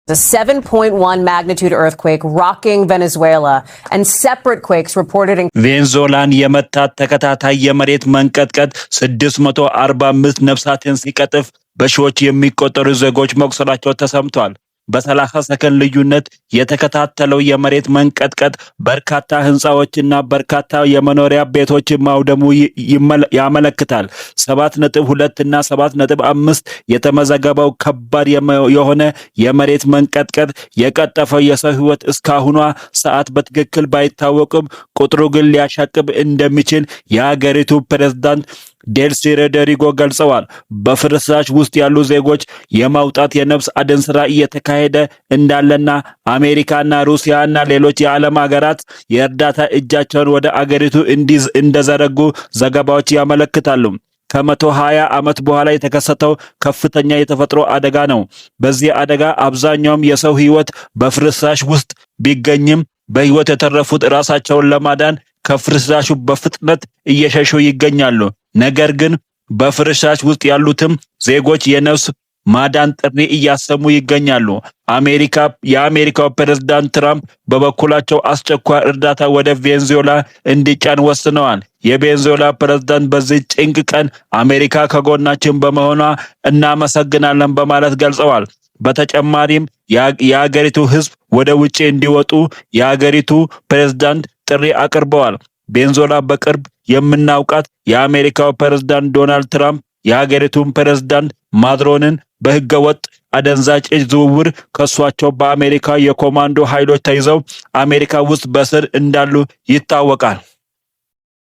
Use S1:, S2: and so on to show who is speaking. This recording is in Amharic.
S1: A 7.1 magnitude earthquake rocking Venezuela and separate quakes reported in
S2: ቬንዙዌላን የመታት ተከታታይ የመሬት መንቀጥቀጥ 645 ነፍሳትን ሲቀጥፍ በሺዎች የሚቆጠሩ ዜጎች መቁሰላቸው ተሰምቷል። በ30 ሰከንድ ልዩነት የተከታተለው የመሬት መንቀጥቀጥ በርካታ ህንጻዎችና በርካታ የመኖሪያ ቤቶች ማውደሙ ያመለክታል። 7.2 እና 7.5 የተመዘገበው ከባድ የሆነ የመሬት መንቀጥቀጥ የቀጠፈው የሰው ህይወት እስካሁኗ ሰዓት በትክክል ባይታወቅም ቁጥሩ ግን ሊያሻቅብ እንደሚችል የሀገሪቱ ፕሬዝዳንት ዴልሲ ሮድሪጎ ገልጸዋል። በፍርስራሽ ውስጥ ያሉ ዜጎች የማውጣት የነፍስ አድን ስራ እየተካሄደ እንዳለና አሜሪካና ሩሲያና ሌሎች የዓለም ሀገራት የእርዳታ እጃቸውን ወደ አገሪቱ እንደዘረጉ ዘገባዎች ያመለክታሉ። ከ120 ዓመት በኋላ የተከሰተው ከፍተኛ የተፈጥሮ አደጋ ነው። በዚህ አደጋ አብዛኛውም የሰው ህይወት በፍርስራሽ ውስጥ ቢገኝም በህይወት የተረፉት ራሳቸውን ለማዳን ከፍርስራሹ በፍጥነት እየሸሹ ይገኛሉ። ነገር ግን በፍርስራሽ ውስጥ ያሉትም ዜጎች የነፍስ ማዳን ጥሪ እያሰሙ ይገኛሉ። የአሜሪካው ፕሬዝዳንት ትራምፕ በበኩላቸው አስቸኳይ እርዳታ ወደ ቬንዙዌላ እንዲጫን ወስነዋል። የቬንዙዌላ ፕሬዝዳንት በዚህ ጭንቅ ቀን አሜሪካ ከጎናችን በመሆኗ እናመሰግናለን በማለት ገልጸዋል። በተጨማሪም የሀገሪቱ ህዝብ ወደ ውጪ እንዲወጡ የሀገሪቱ ፕሬዝዳንት ጥሪ አቅርበዋል። ቬንዙዌላ በቅርብ የምናውቃት የአሜሪካው ፕሬዝዳንት ዶናልድ ትራምፕ የሀገሪቱን ፕሬዝዳንት ማዱሮን በህገወጥ አደንዛዥ እጽ ዝውውር ከሷቸው በአሜሪካ የኮማንዶ ኃይሎች ተይዘው አሜሪካ ውስጥ በስር እንዳሉ ይታወቃል።